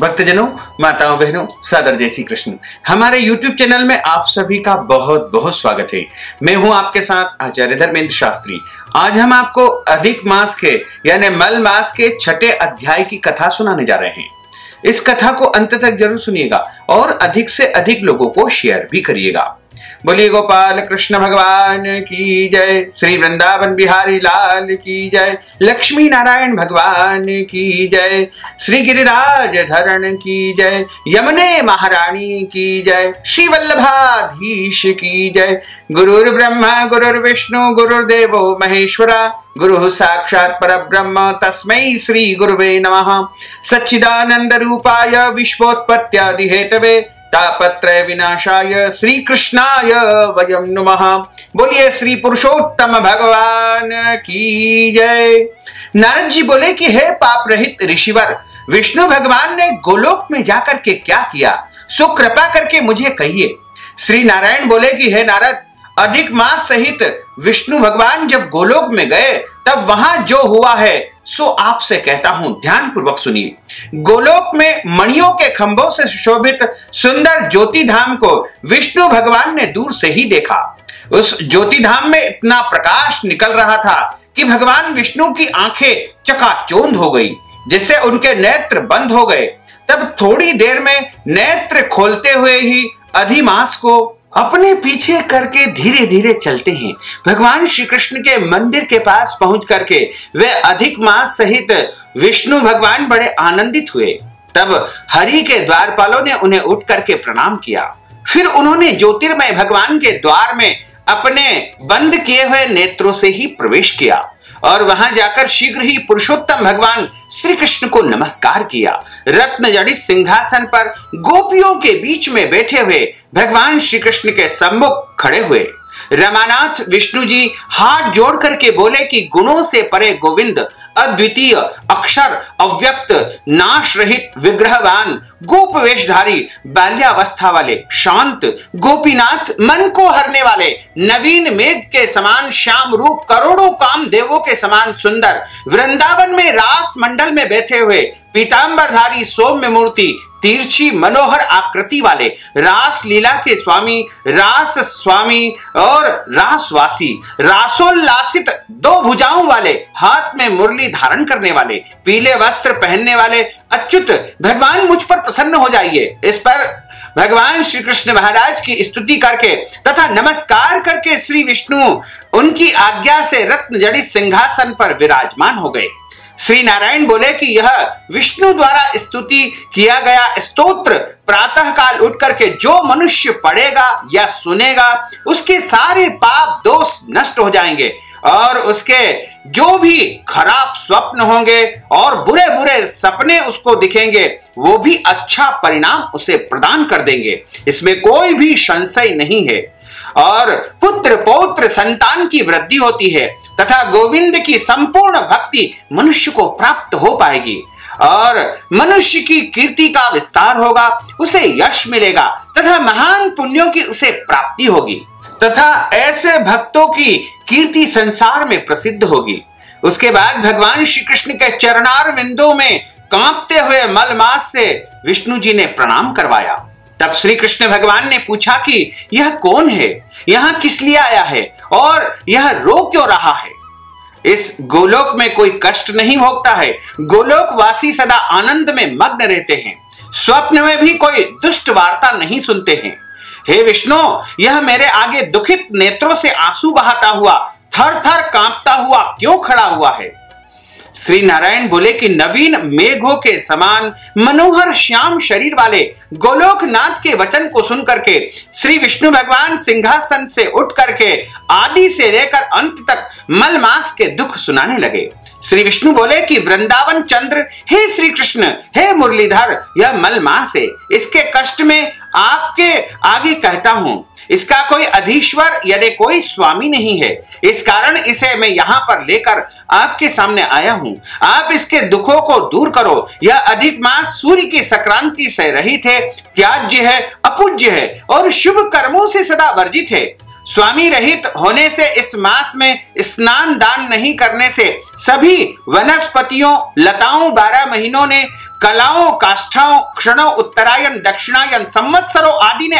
भक्तजनों, माताओं, बहनों, सादर जय श्री कृष्ण। हमारे YouTube चैनल में आप सभी का बहुत बहुत स्वागत है। मैं हूं आपके साथ आचार्य धर्मेंद्र शास्त्री। आज हम आपको अधिक मास के यानी मल मास के 6ठे अध्याय की कथा सुनाने जा रहे हैं। इस कथा को अंत तक जरूर सुनिएगा और अधिक से अधिक लोगों को शेयर भी करिएगा। बोलिए गोपाल कृष्ण भगवान की जय, श्री वृंदावन बिहारी लाल की जय, लक्ष्मी नारायण भगवान की जय, श्री गिरिराज धरण की जय, यमुने महारानी की जय, श्री वल्लभाधीश की जय। गुरुर् ब्रह्मा गुरुर्विष्णु गुरुर्देवो महेश्वरा, गुरु साक्षात् परब्रह्म तस्मै श्री गुरुवे नमः। सच्चिदानंद रूपाय विश्वोत्पत्त्यादि हेतवे तापत्रय विनाशाय श्री कृष्णाय वयं नमः। बोलिए श्री पुरुषोत्तम भगवान की जय। नारद जी बोले कि हे पाप रहित ऋषिवर, विष्णु भगवान ने गोलोक में जाकर के क्या किया, सो कृपा करके मुझे कहिए। श्री नारायण बोले कि हे नारद, अधिक मास सहित विष्णु भगवान जब गोलोक में गए तब वहां जो हुआ है सो आपसे कहता हूं, ध्यान पूर्वक सुनिए। गोलोक में मणियों के खंभों से सुशोभित सुंदर ज्योति धाम को विष्णु भगवान ने दूर से ही देखा। उस ज्योति धाम में इतना प्रकाश निकल रहा था कि भगवान विष्णु की आंखें चकाचौंध हो गई, जिससे उनके नेत्र बंद हो गए। तब थोड़ी देर में नेत्र खोलते हुए ही अधिमास को अपने पीछे करके धीरे धीरे चलते हैं भगवान श्री कृष्ण के मंदिर के पास पहुंच करके वे अधिक मास सहित विष्णु भगवान बड़े आनंदित हुए। तब हरि के द्वारपालों ने उन्हें उठ करके प्रणाम किया। फिर उन्होंने ज्योतिर्मय भगवान के द्वार में अपने बंद किए हुए नेत्रों से ही प्रवेश किया और वहां जाकर शीघ्र ही पुरुषोत्तम भगवान श्री कृष्ण को नमस्कार किया। रत्न जड़ित सिंहासन पर गोपियों के बीच में बैठे हुए भगवान श्री कृष्ण के सम्मुख खड़े हुए। रमानाथ विष्णु जी हाथ जोड़ करके बोले कि गुणों से परे गोविंद, अद्वितीय, अक्षर अव्यक्त, नाश रहित, विग्रहवान, गोप वेशधारी, बाल्यावस्था वाले, शांत, गोपीनाथ, मन को हरने वाले, नवीन मेघ के समान श्याम रूप, करोड़ों काम देवों के समान सुंदर, वृंदावन में रास मंडल में बैठे हुए पीतांबरधारी सौम्य मूर्ति, तिरछी मनोहर आकृति वाले, रास लीला के स्वामी, रास स्वामी और रासवासी, रासोल्लासित दो भुजाओं वाले, हाथ में मुरली धारण करने वाले, पीले वस्त्र पहनने वाले अच्युत भगवान मुझ पर प्रसन्न हो जाइए। इस पर भगवान श्री कृष्ण महाराज की स्तुति करके तथा नमस्कार करके श्री विष्णु उनकी आज्ञा से रत्न जड़ित सिंहासन पर विराजमान हो गए। श्री नारायण बोले कि यह विष्णु द्वारा स्तुति किया गया स्तोत्र प्रातः काल उठ करके जो मनुष्य पढ़ेगा या सुनेगा उसके सारे पाप दोष नष्ट हो जाएंगे और उसके जो भी खराब स्वप्न होंगे और बुरे बुरे सपने उसको दिखेंगे वो भी अच्छा परिणाम उसे प्रदान कर देंगे। इसमें कोई भी संशय नहीं है। और पुत्र पौत्र संतान की वृद्धि होती है तथा गोविंद की संपूर्ण भक्ति मनुष्य को प्राप्त हो पाएगी और मनुष्य की कीर्ति का विस्तार होगा, उसे यश मिलेगा तथा महान पुण्यों की उसे प्राप्ति होगी तथा ऐसे भक्तों की कीर्ति संसार में प्रसिद्ध होगी। उसके बाद भगवान श्री कृष्ण के चरणार विंदों में कांपते हुए मलमास से विष्णु जी ने प्रणाम करवाया। तब श्री कृष्ण भगवान ने पूछा कि यह कौन है, यहां किस लिए आया है और यह रो क्यों रहा है। इस गोलोक में कोई कष्ट नहीं भोगता है, गोलोक वासी सदा आनंद में मग्न रहते हैं, स्वप्न में भी कोई दुष्ट वार्ता नहीं सुनते हैं। हे विष्णु, यह मेरे आगे दुखित नेत्रों से आंसू बहाता हुआ, थर थर कांपता हुआ क्यों खड़ा हुआ है। श्री नारायण बोले कि नवीन मेघों के समान मनोहर श्याम शरीर वाले गोलोकनाथ के वचन को सुन करके श्री विष्णु भगवान सिंहासन से उठ करके आदि से लेकर अंत तक मलमास के दुख सुनाने लगे। श्री विष्णु बोले कि वृंदावन चंद्र, हे श्री कृष्ण, हे मुरलीधर, यह मलमास है, इसके कष्ट में आपके आगे कहता हूं। इसका कोई अधीश्वर यानी कोई स्वामी नहीं है, इस कारण इसे मैं यहां पर लेकर आपके सामने आया हूं। आप इसके दुखों को दूर करो। यह अधिक मास सूर्य की संक्रांति से रहित है, त्याज्य है, अपूज्य है और शुभ कर्मों से सदा वर्जित है। स्वामी रहित होने से इस मास में स्नान दान नहीं करने से सभी वनस्पतियों, लताओं, 12 महीनों ने कलाओं, काष्ठाओं, क्षणों, उत्तरायण, दक्षिणायन, संवत्सरों आदि ने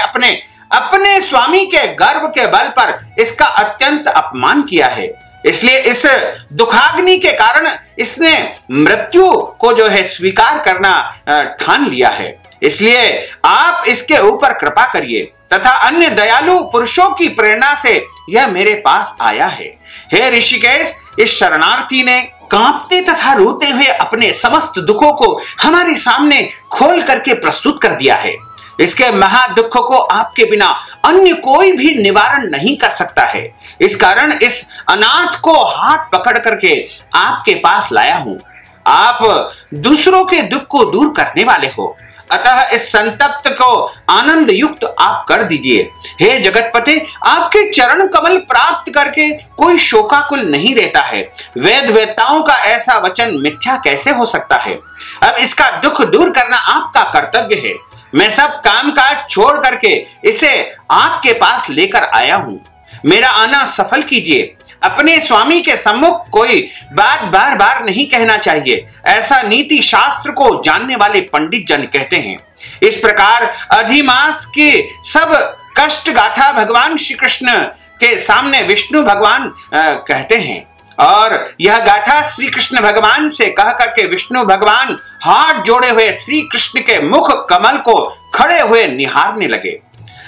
अपने स्वामी के गर्व के बल पर इसका अत्यंत अपमान किया है। इसलिए इस दुखाग्नि के कारण इसने मृत्यु को जो है स्वीकार करना ठान लिया है। इसलिए आप इसके ऊपर कृपा करिए तथा अन्य दयालु पुरुषों की प्रेरणा से यह मेरे पास आया है। हे ऋषिकेश, इस शरणार्थी ने कांपते तथा रोते हुए अपने समस्त दुखों को हमारे सामने खोल करके प्रस्तुत कर दिया है। इसके महादुख को आपके बिना अन्य कोई भी निवारण नहीं कर सकता है। इस कारण इस अनाथ को हाथ पकड़ करके आपके पास लाया हूं। आप दूसरों के दुख को दूर करने वाले हो, अतः इस संतप्त को आनंद युक्त आप कर दीजिए। हे जगतपते, आपके चरण कमल प्राप्त करके कोई शोकाकुल नहीं रहता है। वेद वेत्ताओं का ऐसा वचन मिथ्या कैसे हो सकता है। अब इसका दुख दूर करना आपका कर्तव्य है। मैं सब काम काज छोड़ करके इसे आपके पास लेकर आया हूं। मेरा आना सफल कीजिए। अपने स्वामी के सम्मुख कोई बात बार बार नहीं कहना चाहिए, ऐसा नीति शास्त्र को जानने वाले पंडित जन कहते हैं। इस प्रकार अधिमास की सब कष्ट गाथा भगवान श्री कृष्ण के सामने विष्णु भगवान कहते हैं और यह गाथा श्री कृष्ण भगवान से कह करके विष्णु भगवान हाथ जोड़े हुए श्री कृष्ण के मुख कमल को खड़े हुए निहारने लगे।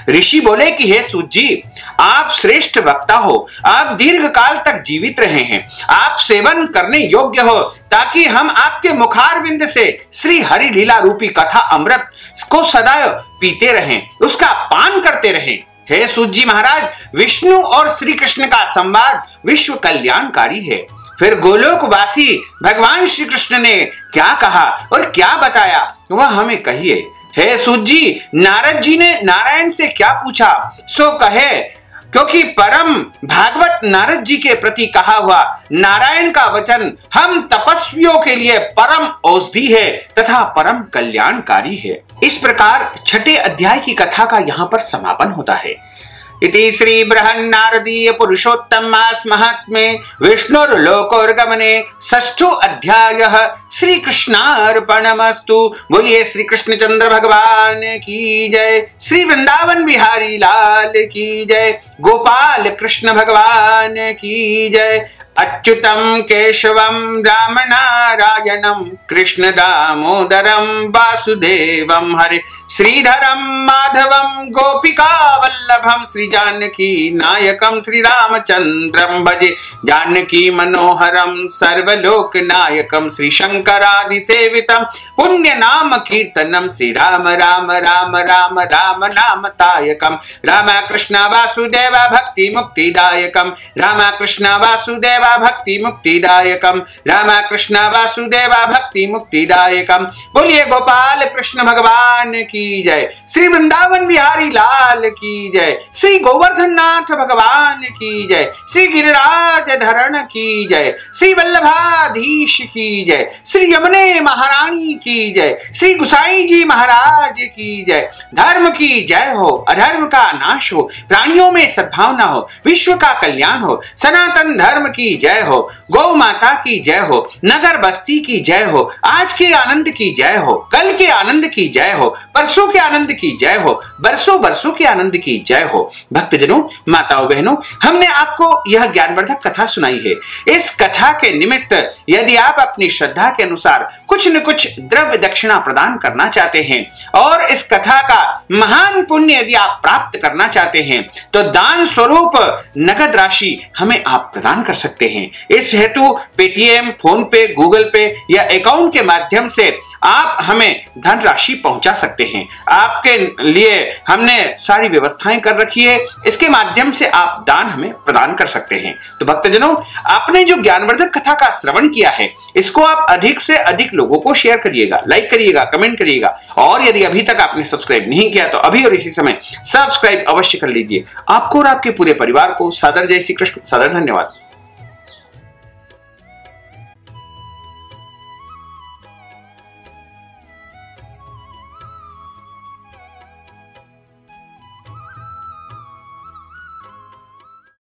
ऋषि बोले कि हे सूत जी, आप श्रेष्ठ वक्ता हो, आप दीर्घ काल तक जीवित रहे हैं, आप सेवन करने योग्य हो, ताकि हम आपके मुखारविंद से श्री हरि लीला रूपी कथा अमृत को सदा पीते रहें, उसका पान करते रहें। हे सूत जी महाराज, विष्णु और श्री कृष्ण का संवाद विश्व कल्याणकारी है। फिर गोलोकवासी भगवान श्री कृष्ण ने क्या कहा और क्या बताया वह हमें कहिए। हे सूत जी, नारद जी ने नारायण से क्या पूछा सो कहे, क्योंकि परम भागवत नारद जी के प्रति कहा हुआ नारायण का वचन हम तपस्वियों के लिए परम औषधि है तथा परम कल्याणकारी है। इस प्रकार छठे अध्याय की कथा का यहाँ पर समापन होता है। इति श्री बृहन्नारदीय पुरुषोत्तम मास महात्म्ये विष्णुर्लोकोर्गमने षष्ठो अध्यायः श्री कृष्णार्पणमस्तु। बोलिए श्री कृष्णचंद्र भगवान की जय, श्री वृंदावन बिहारी लाल की जय, गोपाल कृष्ण भगवान की जय। अच्युतम केशवम राम नारायणम कृष्ण दामोदरम वासुदेवम हरे, श्रीधरम माधवम गोपिका वल्लभम, श्री जानकी नायकम श्री रामचंद्रम भजे, जानकी मनोहरम सर्वलोक नायकम, श्री शंकरादि सेवितम पुण्य नाम कीर्तनम, श्री राम राम राम राम राम नाम तायकम, राम कृष्ण वासुदेव भक्ति मुक्तिदायकम, राम कृष्ण वासुदेव भक्ति मुक्तिदायकम, राम कृष्ण वासुदेव भक्ति मुक्तिदायकम। बोलिए गोपाल कृष्ण भगवान की जय, श्री वृंदावन बिहारी लाल की जय, श्री गोवर्धन नाथ भगवान की जय, श्री गिरिराज धरण की जय, श्री वल्लभाधीश की जय, श्री यमुने महारानी की जय, श्री गुसाई जी महाराज की जय। धर्म की जय हो, अधर्म का नाश हो, प्राणियों में सद्भावना हो, विश्व का कल्याण हो, सनातन धर्म की जय हो, गौ माता की जय हो, नगर बस्ती की जय हो, आज के आनंद की जय हो, कल के आनंद की जय हो, परसों के आनंद की जय हो, बरसों बरसों के आनंद की जय हो। भक्तजनों, माताओं बहनों, हमने आपको यह ज्ञानवर्धक कथा सुनाई है। इस कथा के निमित्त यदि आप अपनी श्रद्धा के अनुसार कुछ न कुछ द्रव्य दक्षिणा प्रदान करना चाहते हैं और इस कथा का महान पुण्य यदि आप प्राप्त करना चाहते हैं तो दान स्वरूप नगद राशि हमें आप प्रदान कर सकते हैं। इस हेतु पेटीएम, फोन पे, गूगल पे या अकाउंट के माध्यम से आप हमें धन राशि पहुंचा सकते हैं। आपके लिए हमने सारी व्यवस्थाएं कर रखी है, इसके माध्यम से आप दान हमें प्रदान कर सकते हैं। तो भक्तजनों, आपने जो ज्ञानवर्धक कथा का श्रवण किया है इसको आप अधिक से अधिक लोगों को शेयर करिएगा, लाइक करिएगा, कमेंट करिएगा और यदि अभी तक आपने सब्सक्राइब नहीं किया तो अभी और इसी समय सब्सक्राइब अवश्य कर लीजिए। आपको और आपके पूरे परिवार को सादर जय श्री कृष्ण, सादर धन्यवाद।